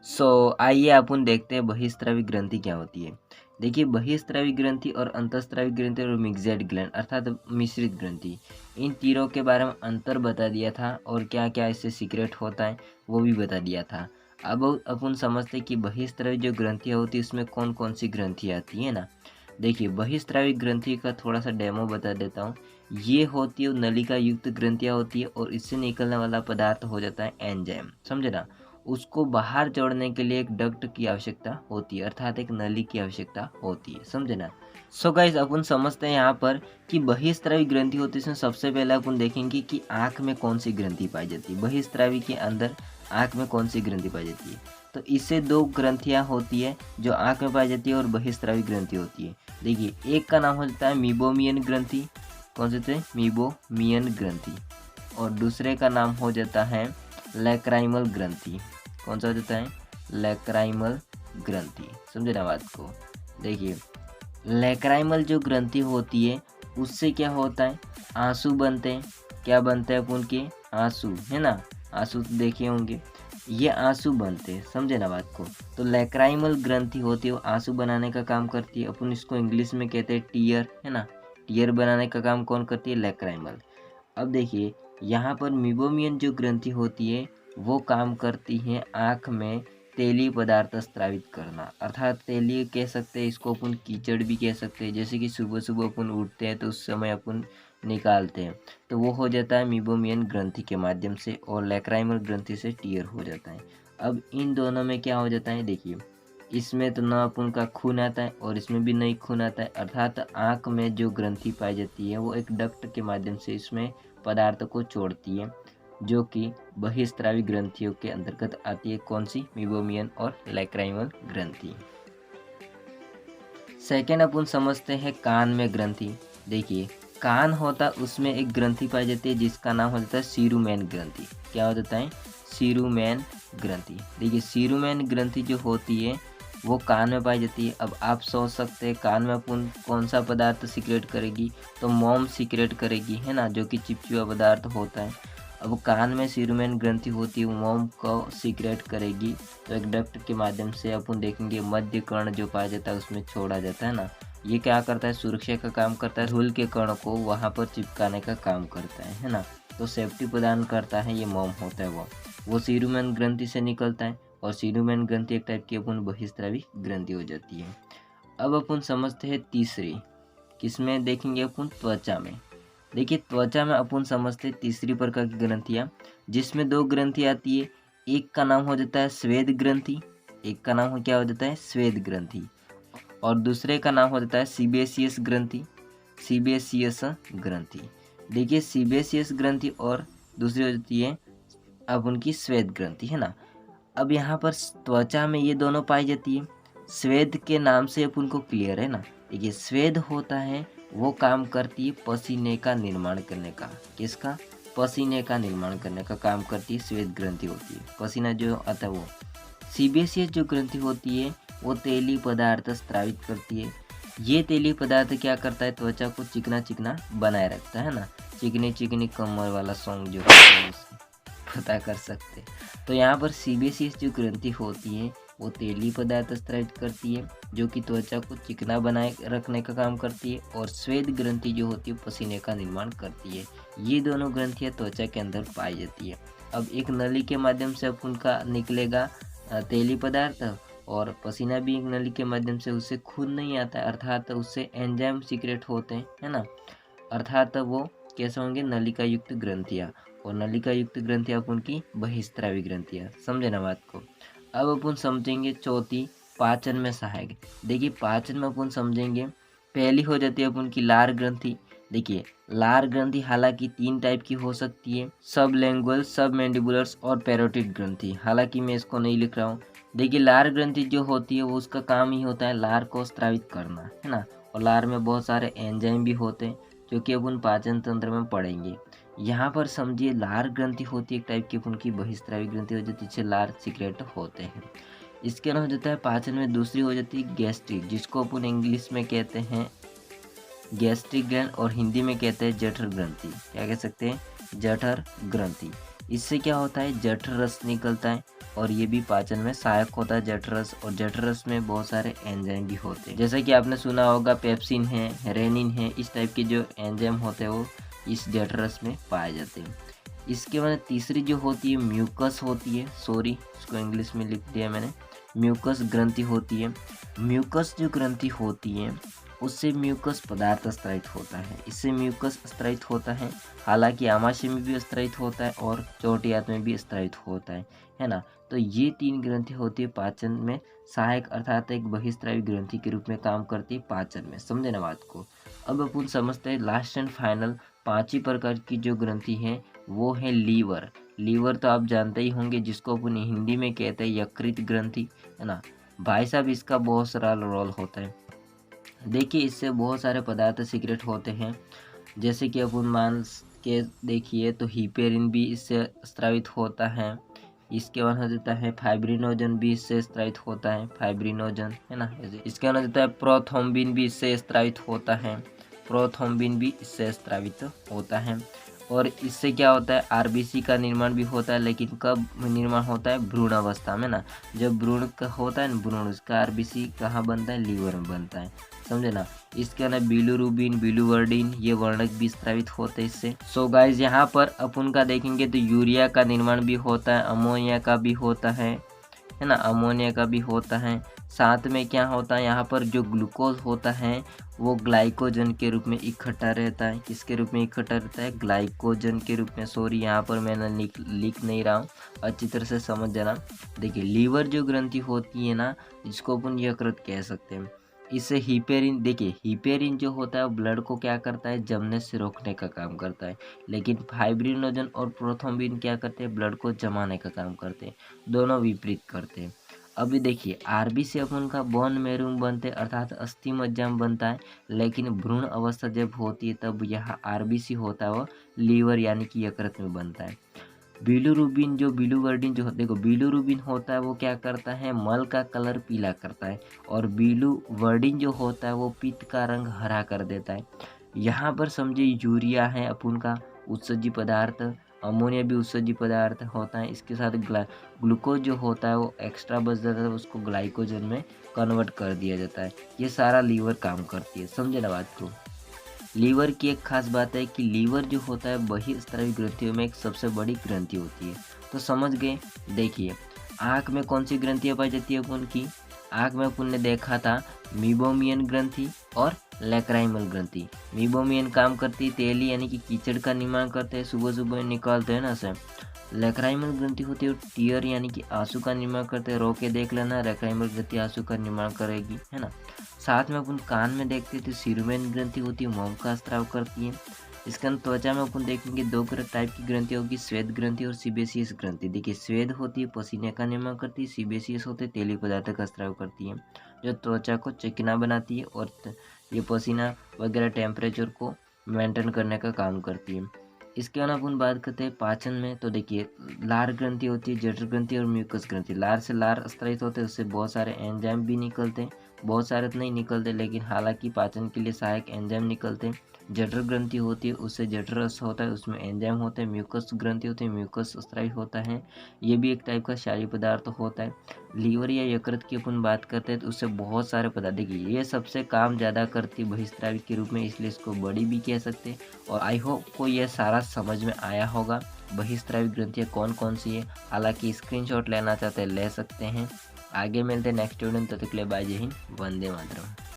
आइए अपन देखते हैं बहिस्रावी ग्रंथि क्या होती है। देखिए बहिस्रावी ग्रंथि और अंतःस्रावी ग्रंथि और मिक्स्ड ग्लैंड अर्थात मिश्रित ग्रंथि, इन तीनों के बारे में अंतर बता दिया था और क्या क्या इससे सीक्रेट होता है वो भी बता दिया था। अब अपन समझते हैं कि बहिस्रावी जो ग्रंथियाँ होती है उसमें कौन कौन सी ग्रंथियाँ आती है ना। देखिए बहिस्रावी ग्रंथि का थोड़ा सा डेमो बता देता हूँ। ये होती है नलिका युक्त ग्रंथियाँ होती है और इससे निकलने वाला पदार्थ हो जाता है एंजाइम, समझे ना। उसको बाहर जोड़ने के लिए एक डक्ट की आवश्यकता होती है अर्थात एक नली की आवश्यकता होती है, समझे ना। गाइस अपन समझते हैं यहाँ पर कि बहिस्रावी ग्रंथि होती है। इसमें सबसे पहले अपन देखेंगे कि आँख में कौन सी ग्रंथि पाई जाती है। बहिस्रावी के अंदर आँख में कौन सी ग्रंथि पाई जाती है, तो इससे दो ग्रंथियाँ होती है जो आँख में पाई जाती है और बहिस्रावी ग्रंथि होती है। देखिए एक का नाम हो जाता है मीबोमियन ग्रंथि, कौन से थे, मीबोमियन ग्रंथि, और दूसरे का नाम हो जाता है लैक्राइमल ग्रंथि। कौन सा हो जाता है, लैक्राइमल ग्रंथि, समझे ना बात को। देखिए लैक्राइमल जो ग्रंथि होती है उससे क्या होता है, आंसू बनते हैं। क्या बनते हैं अपन के, आंसू, है ना। आंसू तो देखे होंगे, ये आंसू बनते हैं, समझे ना बात को। तो लैक्राइमल ग्रंथि होती है वो आंसू बनाने का काम करती है। अपन इसको इंग्लिश में कहते हैं टीयर, है ना। टीयर बनाने का काम कौन करती है, लैक्राइमल। अब देखिए यहाँ पर मीबोमियन जो ग्रंथि होती है वो काम करती है आँख में तेलीय पदार्थ स्रावित करना, अर्थात तेलीय कह सकते हैं इसको, अपन कीचड़ भी कह सकते हैं। जैसे कि सुबह सुबह अपन उठते हैं तो उस समय अपन निकालते हैं, तो वो हो जाता है मीबोमियन ग्रंथि के माध्यम से, और लैक्राइमल ग्रंथि से टीयर हो जाता है। अब इन दोनों में क्या हो जाता है, देखिए इसमें तो ना अपन का खून आता है और इसमें भी नहीं खून आता है, अर्थात आँख में जो ग्रंथि पाई जाती है वो एक डक्ट के माध्यम से इसमें पदार्थ को छोड़ती है, जो कि बहिस्रावी ग्रंथियों के अंतर्गत आती है। कौन सी, मीबोमियन और लैक्राइमल ग्रंथि। सेकेंड अपन समझते हैं कान में ग्रंथि। देखिए कान होता उसमें एक ग्रंथि पाई जाती है जिसका नाम हो जाता है सीरुमेन ग्रंथि। क्या हो जाता है, सीरुमेन ग्रंथि। देखिए सीरुमेन ग्रंथि जो होती है वो कान में पाई जाती है। अब आप सोच सकते हैं कान में अपन कौन सा पदार्थ सीक्रेट करेगी, तो मोम सीक्रेट करेगी, है ना, जो कि चिपचिपा पदार्थ होता है। अब कान में सीरुमेन ग्रंथि होती है वो मोम को सीक्रेट करेगी, तो एक डक्ट के माध्यम से अपन देखेंगे मध्य कर्ण जो पाया जाता है उसमें छोड़ा जाता है ना। ये क्या करता है, सुरक्षा का काम करता है, धूल के कण को वहाँ पर चिपकाने का काम करता है ना। तो सेफ्टी प्रदान करता है, ये मोम होता है वो सीरुमेन ग्रंथि से निकलता है। और सीरुमेन ग्रंथि एक टाइप की अपन बहिस्रावी ग्रंथि हो जाती है। अब अपन समझते हैं तीसरी, किसमें देखेंगे अपन, त्वचा में। देखिए त्वचा में अपन समझते हैं तीसरी प्रकार की ग्रंथियाँ, जिसमें दो ग्रंथि आती है। एक का नाम हो जाता है स्वेद ग्रंथि, एक का नाम हो क्या हो जाता है, स्वेद ग्रंथि, और दूसरे का नाम हो जाता है सीबेसियस ग्रंथि, सीबेसियस ग्रंथि। देखिए सीबेसियस ग्रंथि और दूसरी हो जाती है अब उनकी स्वेद ग्रंथि, है ना। अब यहाँ पर त्वचा में ये दोनों पाई जाती है। स्वेद के नाम से अपन को क्लियर है ना। देखिए स्वेद होता है वो काम करती है पसीने का निर्माण करने का, किसका, पसीने का निर्माण करने का काम करती है, स्वेद ग्रंथि होती है, पसीना जो आता है वो। सीबेसियस जो ग्रंथि होती है वो तेली पदार्थ स्रावित करती है। ये तेली पदार्थ क्या करता है, त्वचा को चिकना चिकना बनाए रखता है ना। चिकनी चिकनी कमर वाला सॉन्ग जो है पता कर सकते हैं। तो यहाँ पर सीबेसियस जो ग्रंथि होती है वो तेली पदार्थ स्रावित करती है जो कि त्वचा को चिकना बनाए रखने का काम करती है, और स्वेद ग्रंथि जो होती है पसीने का निर्माण करती है। ये दोनों ग्रंथियाँ त्वचा के अंदर पाई जाती है। अब एक नली के माध्यम से उनका निकलेगा तेली पदार्थ, और पसीना भी एक नली के माध्यम से, उससे खून नहीं आता है, अर्थात उससे एंजाइम सीक्रेट होते हैं, है ना। अर्थात वो कैसे होंगे, नलिका युक्त ग्रंथियाँ, और नलिका युक्त ग्रंथियाँ अपन की बहिस्रावी ग्रंथियाँ, समझे ना बात को। अब अपन समझेंगे चौथी, पाचन में सहायक। देखिए पाचन में अपन समझेंगे, पहली हो जाती है अपन की लार ग्रंथि। देखिए लार ग्रंथि हालांकि 3 टाइप की हो सकती है, सब लैंग्युअल, सब मैंडिबुलर्स और पैरोटिड ग्रंथि। हालांकि मैं इसको नहीं लिख रहा हूँ। देखिए लार ग्रंथि जो होती है वो उसका काम ही होता है लार को स्रावित करना, है ना। और लार में बहुत सारे एंजाइम भी होते हैं जो कि अपन पाचन तंत्र में पढ़ेंगे। यहाँ पर समझिए लार ग्रंथि होती है एक टाइप की अपन की बहिस्रावी ग्रंथि हो जाती है, जिससे लार सीक्रेट होते हैं। इसके अलावा हो जाता है पाचन में दूसरी हो जाती है गैस्ट्रिक, जिसको अपन इंग्लिश में कहते हैं गैस्ट्रिक ग्लैंड और हिंदी में कहते हैं जठर ग्रंथि। क्या कह सकते हैं, जठर ग्रंथि। इससे क्या होता है, जठर रस निकलता है, और ये भी पाचन में सहायक होता है जठरस, और जठरस में बहुत सारे एंजाइम भी होते हैं, जैसे कि आपने सुना होगा पेप्सिन है, रेनिन है, इस टाइप के जो एंजाइम होते हैं वो इस जठरस में पाए जाते हैं। इसके बाद तीसरी जो होती है म्यूकस होती है, सॉरी इसको इंग्लिश में लिख दिया मैंने, म्यूकस ग्रंथि होती है। म्यूकस जो ग्रंथि होती है उससे म्यूकस पदार्थ स्त्रावित होता है, इससे म्यूकस स्त्रावित होता है। हालांकि आमाशय में भी स्त्रावित होता है और चौटी आंत में भी स्त्रावित होता है ना। तो ये 3 ग्रंथि होती है पाचन में सहायक, अर्थात एक बहिस्त्रावी ग्रंथि के रूप में काम करती है पाचन में। समझे ना बात को। अब अपन समझते हैं लास्ट एंड फाइनल 5 प्रकार की जो ग्रंथि है वो है लीवर। लीवर तो आप जानते ही होंगे, जिसको अपन हिंदी में कहते हैं यकृत ग्रंथि, है ना। भाई साहब इसका बहुत सारा रोल होता है। देखिए इससे बहुत सारे पदार्थ सीक्रेट होते हैं, जैसे कि अपन मांस के देखिए तो हिपेरिन भी इससे स्रावित होता है। इसके बाद हो जाता है फाइब्रिनोजन भी इससे स्रावित होता है, फाइब्रिनोजन, है ना। इसके बाद हो जाता है प्रोथ्रोम्बिन भी इससे स्रावित होता है, प्रोथ्रोम्बिन भी इससे स्रावित होता है। और इससे क्या होता है आरबीसी का निर्माण भी होता है, लेकिन कब निर्माण होता है भ्रूण अवस्था में ना। जब भ्रूण का होता है ना भ्रूण, उसका आरबीसी कहाँ बनता है, लीवर में बनता है, समझे ना। इसके अलावा बिलुरुबिन, बिलुवर्डिन ये वर्णक भी स्रावित होते हैं इससे। सो गाइज यहाँ पर अपन का देखेंगे तो यूरिया का निर्माण भी होता है, अमोनिया का भी होता है ना, अमोनिया का भी होता है। साथ में क्या होता है यहाँ पर जो ग्लूकोज होता है वो ग्लाइकोजन के रूप में इकट्ठा रहता है। किसके रूप में इकट्ठा रहता है, ग्लाइकोजन के रूप में। सॉरी यहाँ पर मैंने लिख नहीं रहा हूँ, अच्छी तरह से समझ जाना। देखिए लीवर जो ग्रंथि होती है ना, जिसको अपन यकृत कह सकते हैं, इससे हिपेरिन, देखिए हिपेरिन जो होता है ब्लड को क्या करता है, जमने से रोकने का काम करता है। लेकिन फाइब्रिनोजन और प्रोथ्रोम्बिन क्या करते हैं, ब्लड को जमाने का काम करते हैं। दोनों विपरीत करते हैं। अभी देखिए आरबीसी अपन का बोन मैरो बनते अर्थात अस्थि मज्जा में बनता है, लेकिन भ्रूण अवस्था जब होती है तब यह आरबीसी होता है वो लीवर यानी कि यकृत में बनता है। बिलुरुबिन जो बिलुवर्डिन जो देखो बिलुरुबिन होता है वो क्या करता है, मल का कलर पीला करता है, और बिलुवर्डिन जो होता है वो पित्त का रंग हरा कर देता है। यहाँ पर समझे यूरिया है अपन का उत्सर्जी पदार्थ, अमोनिया भी उत्सर्जी पदार्थ होता है। इसके साथ ग्लूकोज जो होता है वो एक्स्ट्रा बच जाता है, उसको ग्लाइकोजन में कन्वर्ट कर दिया जाता है। ये सारा लीवर काम करती है, समझे ना बात को। लीवर की एक खास बात है कि लीवर जो होता है बहिस्त्रावी ग्रंथियों में एक सबसे बड़ी ग्रंथि होती है। तो समझ गए। देखिए आँख में कौन सी ग्रंथियाँ पाई जाती है अपन की, आँख में अपन ने देखा था मीबोमियन ग्रंथि और लैक्राइमल ग्रंथि। मीबोमियन काम करती है तेली यानी कि कीचड़ का निर्माण करते हैं, सुबह सुबह निकालते हैं ना से। लैक्राइमल ग्रंथि होती है टीयर यानी कि आंसू का निर्माण करते हैं। रो के देख लेना, लैक्राइमल ग्रंथि आंसू का निर्माण करेगी, है ना। साथ में अपन कान में देखते हैं तो सीरुमेन ग्रंथि होती है, मोम का स्त्राव करती है। इसके अंदर त्वचा में अपन देखेंगे 2 टाइप की ग्रंथि होगी, श्वेत ग्रंथि और सीबेसियस ग्रंथि। देखिए श्वेत होती है पसीने का निर्माण करती है, सीबेसियस होते तेली पदार्थ का स्त्राव करती है जो त्वचा को चिकना बनाती है, और ये पसीना वगैरह टेम्परेचर को मेंटेन करने का काम करती है। इसके अलावा अपन बात करते हैं पाचन में, तो देखिए लार ग्रंथि होती है, जठर ग्रंथि और म्यूकस ग्रंथि। लार से लार स्त्रावित होते हैं, उससे बहुत सारे एंजाइम भी निकलते हैं, बहुत सारे तो नहीं निकलते लेकिन हालांकि पाचन के लिए सहायक एंजाइम निकलते हैं। जठर ग्रंथि होती है, उससे जठर रस होता है, उसमें एंजाइम होते हैं। म्यूकस ग्रंथि होती है, म्यूकस स्त्रावित होता है, ये भी एक टाइप का क्षारीय पदार्थ होता है। लीवर या यकृत की अपन बात करते हैं तो उससे बहुत सारे पदार्थ, देखिए ये सबसे काम ज़्यादा करती है बहिस्त्रावी के रूप में, इसलिए इसको बड़ी भी कह सकते हैं। और आई होप को यह सारा समझ में आया होगा बहिस्त्रावी ग्रंथियाँ कौन कौन सी है। हालांकि स्क्रीनशॉट लेना चाहते हैं ले सकते हैं। आगे मिलते हैं नेक्स्ट वीडियो में, तब तक के लिए बाय, जय हिंद, वंदे मातरम।